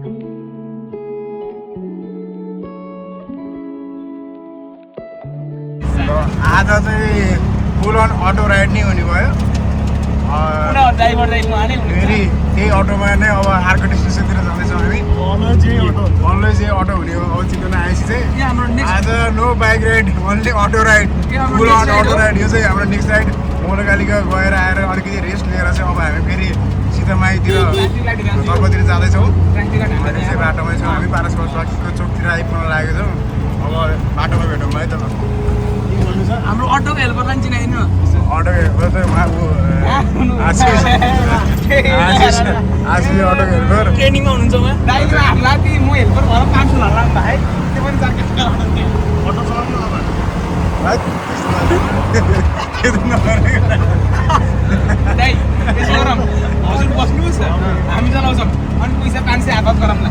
आज चाहिँ फुल on auto ride नै हुने भयो फेरि त्यही अटोमा नै अब अर्को डेस्टिनेसनतिर जाँदैछौँ हामी बल्लै चाहिँ अटो हुने हो अब चिकन आएपछि चाहिँ आज no bike ride only auto ride full on auto ride यो चाहिँ हाम्रो नेक्स्ट राइड मोलकालिका गएर आएर अलिकति रेस्ट लिएर चाहिँ अब हामी फेरि सीतामाईतिर तर्फतिर जाँदैछौँ अहिले चाहिँ बाटोमै छौँ हामी पारसको चोकतिर आइपुग्न लागेको छौँ अब बाटोमा भेटौँ है त हाम्रो अटोको हेल्परलाई चिनाइदिनु अटो हेल्पर चाहिँ उहाँको आशिष अटो हेल्पर ट्रेनिङमा हुनुहुन्छ उहाँ ड्राइभर हामीलाई कि म हेल्पर भएर 500 होला भाइ त्यो पनि अटो चलाउनु दाइ यसो गरौँ हजुर बस्नुहोस् हामी चलाउँछौँ अनि पैसा 500 हात गरौँला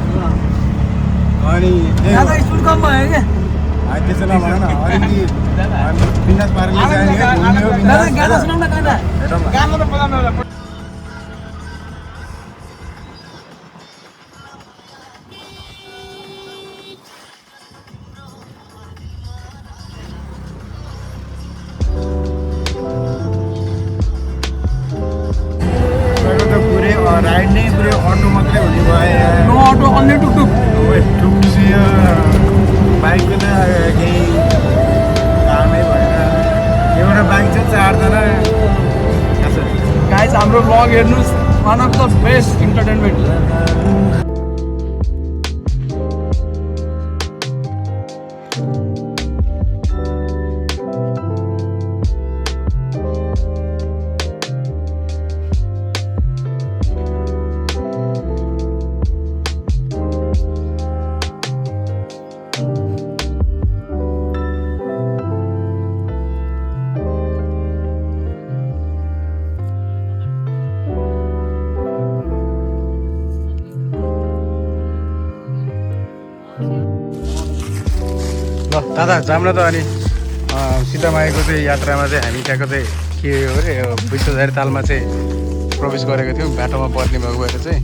अनि दादा स्पिड कम भयो क्या त्यसो नभन न अलिकति बिन्दास पाराले जाने घुम्ने हो बिन्दास गाना सुनाउन गाना गाना त बजाउनु होला राइड नै पुरै अटो मात्रै हुने भयो नो अटो अन्य टुकटुक टुक बाइकको त केही कामै भएन एउटा बाइक चाहिँ 4 जना गाइज हाम्रो ब्लग हेर्नुहोस् one of the best entertainment ल दादा जाऊँ न त अनि सीतामाईको चाहिँ यात्रामा चाहिँ हामी त्यहाँको चाहिँ के हो अरे विश्वधारी तालमा चाहिँ प्रवेश गरेको थियौँ बाटोमा बद्ली भएको भएर चाहिँ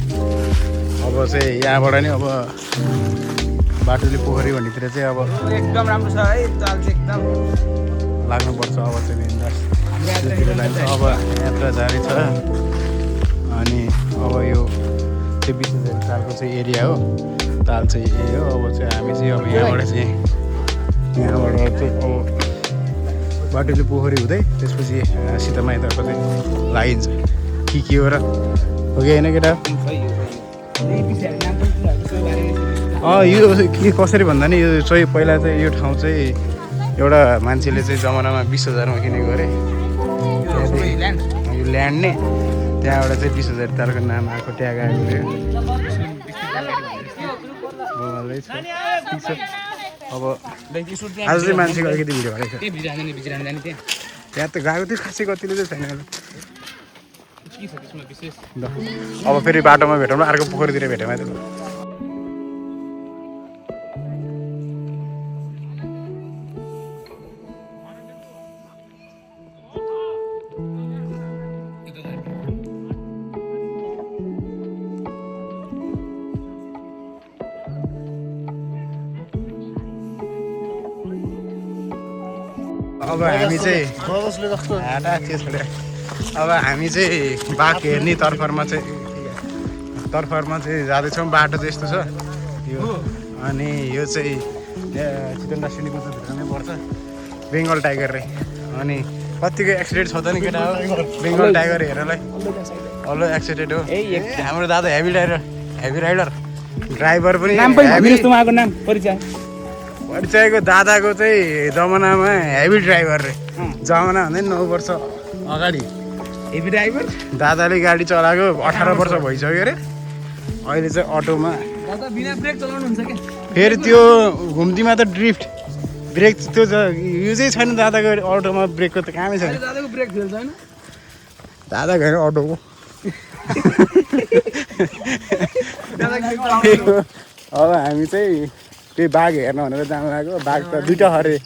अब चाहिँ यहाँबाट नि अब बाटोले पोखरी भन्नेतिर चाहिँ अब एकदम राम्रो छ है चाल चाहिँ एकदम लाग्नुपर्छ अब चाहिँ बिन्दास अब यात्रा जारी छ अनि अब यो चाहिँ विश्वधारी तालको चाहिँ एरिया हो ताल चाहिँ यही हो अब चाहिँ हामी चाहिँ अब यहाँबाट चाहिँ अब बाटोले पोखरी हुँदै त्यसपछि सीतामाईतर्फ चाहिँ लागिन्छ के हो र हो कि होइन केटा यो के कसरी भन्दा नि यो चाहिँ पहिला चाहिँ यो ठाउँ चाहिँ एउटा मान्छेले चाहिँ जमानामा 20,000मा किनेको अरे यो ल्यान्ड नै त्यहाँबाट चाहिँ 20,000 तालको नाम आएको ट्याग आएको अरे अब आज चाहिँ मान्छेको अलिकति भिडियो गरेको छ त्यहाँ त गएको थियो खासै कतिले चाहिँ छैन अब फेरि बाटोमा भेटौँ अर्को पोखरीतिर भेटौँ है त अब हामी चाहिँ अब हामी चाहिँ बाघ हेर्ने तर्फरमा चाहिँ जाँदैछौँ बाटो चाहिँ यस्तो छ यो अनि यो चाहिँ चितवनडा सिन्डिकेटको भित्रमै पर्छ बेङ्गल टाइगर रे अनि कतिको एक्सिडेन्ट छ त नि केटा हो बेङ्गल टाइगर हेर्नलाई हल्लो एक्सिडेन्ट हो हाम्रो दादा हेभी राइडर ड्राइभर पनि परिचयको दादाको चाहिँ जमानामा हेभी ड्राइभर रे जमाना भन्दै 9 वर्ष अगाडि हेभी ड्राइभर दादाले गाडी चलाएको 18 वर्ष भइसक्यो अरे अहिले चाहिँ अटोमा फेरि त्यो घुम्तीमा त ड्रिफ्ट ब्रेक त्यो युजै छैन दादाको अटोमा ब्रेकको त कामै छैन दादा गएर अटोको अब हामी चाहिँ त्यही बाघ हेर्न भनेर जानु लाग्यो बाघ त दुईवटा हरे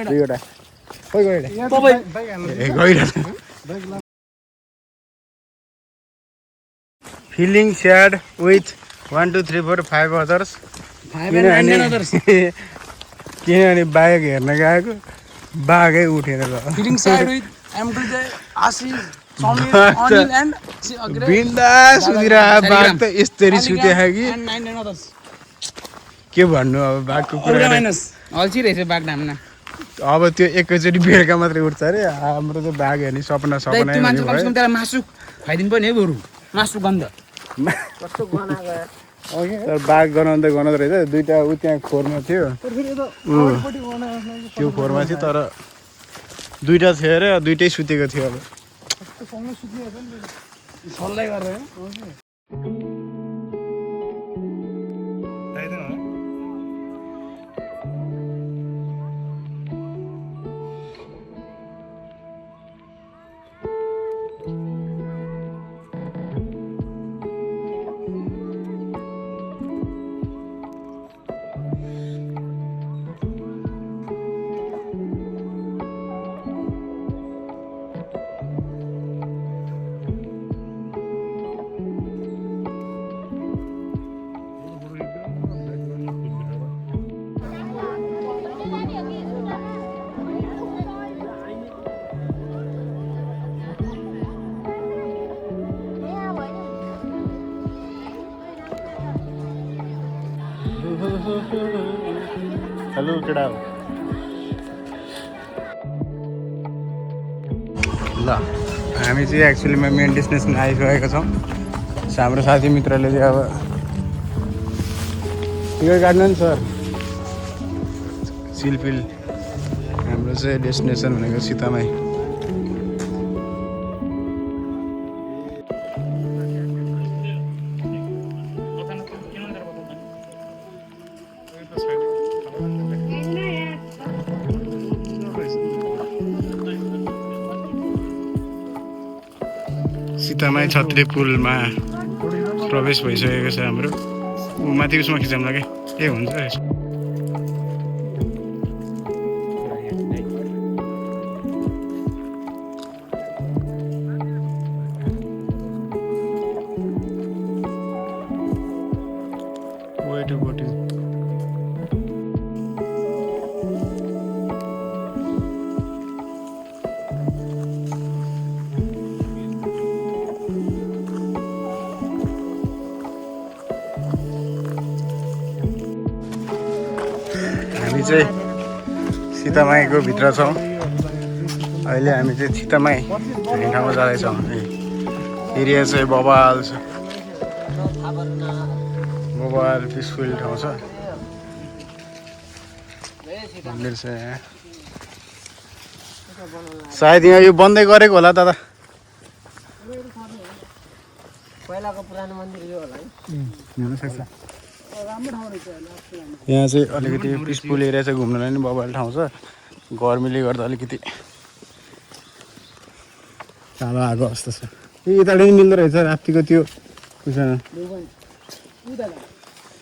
दुईवटा खोइ गइरहेछ feeling sad with 1 2 3 4 5 others 5 and 9 others. किनभने बाघ हेर्न गएको बाघै उठेर गयो Feeling sad with M2J, Ashish, Samir, Anil and Great. बिन्दास उदिरा बाघ त यस्तरी सुतेको कि And 9 others. के भन्नु अब बाघको Ultra कुरा minus. अल्छी रहेछ बाघ नाम्ना अब त्यो एकैचोटि बेलुका मात्रै उठ्छ अरे हाम्रो त बाघ हेर्ने सपना सपना त्यो मान्छे कमसेकम त्यसलाई मासु खुवाइदिनु पर्ने है बरु मासु गन्ध तर बाघ गनाउँदै रहेछ दुईटा ऊ त्यहाँ खोरमा थियो त्यो खोरमा थियो तर दुईटा थियो अरे दुईटै सुतेको थियो अब सल्लाह गरेर हेलो केटा ल हामी चाहिँ एक्चुअलीमा मेन डेस्टिनेसन आइसकेका छौँ हाम्रो साथी मित्रले चाहिँ अब टिकट काट्नु नि सर सिलफिल हाम्रो चाहिँ डेस्टिनेसन भनेको सीतामाई सीतामाई छत्री पुलमा प्रवेश भइसकेको छ हाम्रो माथि उसमा खिचाउँला के ए हुन्छ हामी चाहिँ सीतामाईको भित्र छौँ अहिले हामी चाहिँ सीतामाई भन्ने ठाउँमा जाँदैछौँ एरिया चाहिँ बबाल छ बबाल पिसफुल ठाउँ छ मन्दिर छ यहाँ सायद यहाँ यो बन्दै गरेको होला दादा पहिलाको पुरानो मन्दिर यो होला है हुनसक्छ यहाँ चाहिँ अलिकति पिसफुल एरिया चाहिँ घुम्नलाई नि बबाल ठाउँ छ गर्मीले गर्दा अलिकति कालो आएको जस्तो छ यताबाट नि मिल्दो रहेछ राप्तीको त्यो उसँग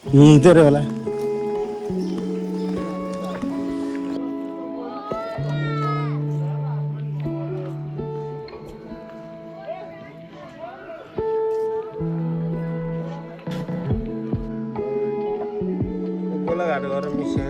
हिँड्दै होला घाटो गरेर मिसियो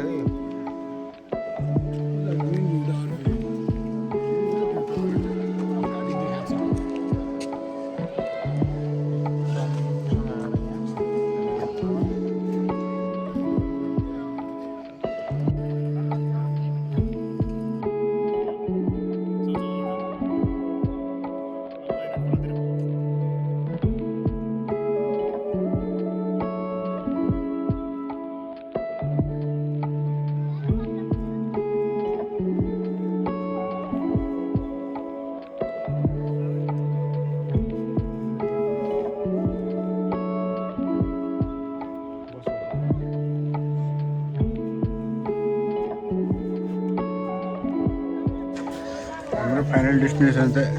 हाम्रो फाइनल डेस्टिनेसन चाहिँ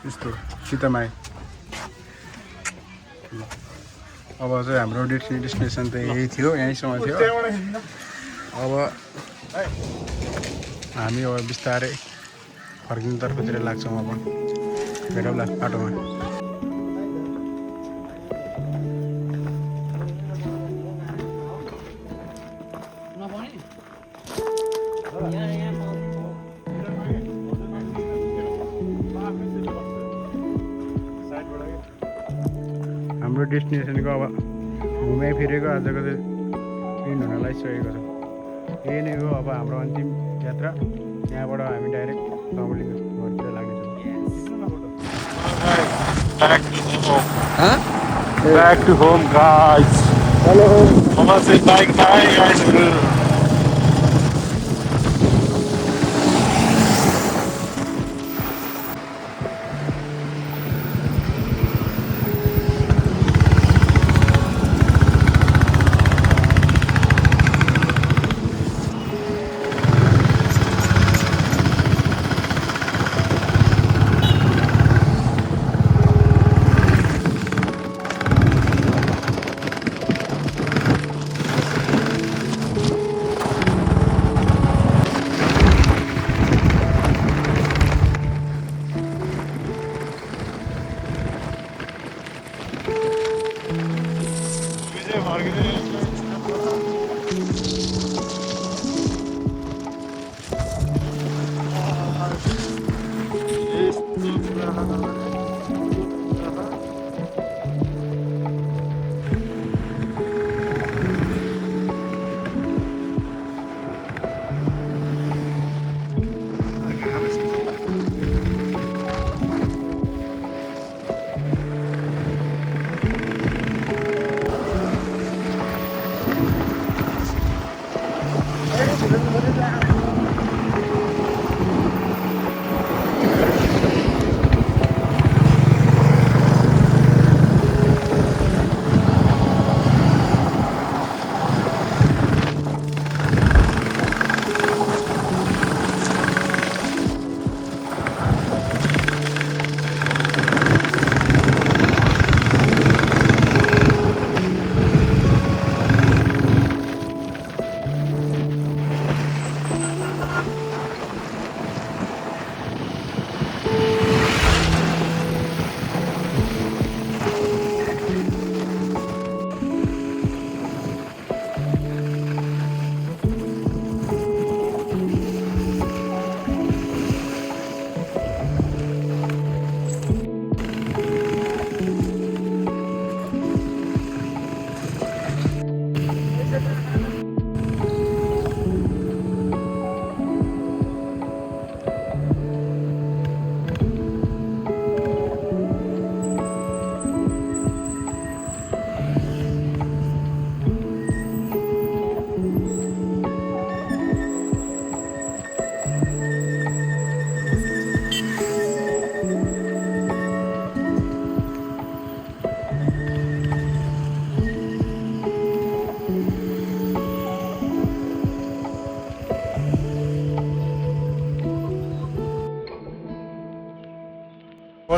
यस्तो सीतामाई अब चाहिँ हाम्रो डेस्टिनेसन त यही थियो यहीँसम्म थियो अब हामी अब बिस्तारै फर्किने तर्फतिर लाग्छौँ अब भेटौँला बाटोमा। हाम्रो डेस्टिनेसनको अब घुमाइफिरेको आजको चाहिँ दिन हुन लागिसकेको छ। यही नै हो अब हाम्रो अन्तिम यात्रा। यहाँबाट हामी डाइरेक्ट नवलिङको घरतिर लाग्नेछौँ। Back to home, guys. Hello Mama said bye, guys.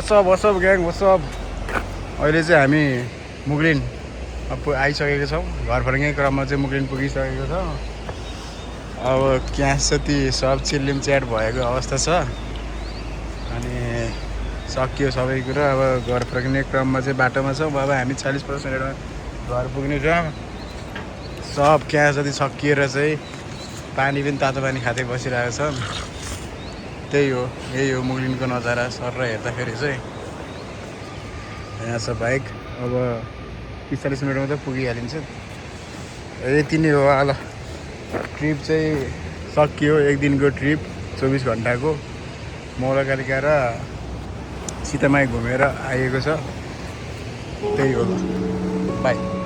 WhatsApp gang WhatsApp. अहिले चाहिँ हामी मुगलिन आइसकेको छौँ। घर फर्किने क्रममा चाहिँ मुगलिन पुगिसकेको छ। अब क्यास जति सब चिल्लिम च्याट भएको अवस्था छ अनि सकियो सबै कुरा। अब घर फर्किने क्रममा चाहिँ बाटोमा छौँ। अब हामी 40% मिनटमा घर पुग्ने छौँ। सब क्यास जति सकिएर चाहिँ पानी पनि तातो पानी खाँदै बसिरहेको छ। त्यही हो, यही हो मुगलिनको नजारा। सर हेर्दाखेरि चाहिँ यहाँ छ बाइक। अब 45 मिनटमा त पुगिहालिन्छ। यति नै हो। ल ट्रिप चाहिँ सकियो। एक दिनको ट्रिप 24 घन्टाको मौलाकालिका र सीतामाई घुमेर आएको छ। त्यही हो, बाई।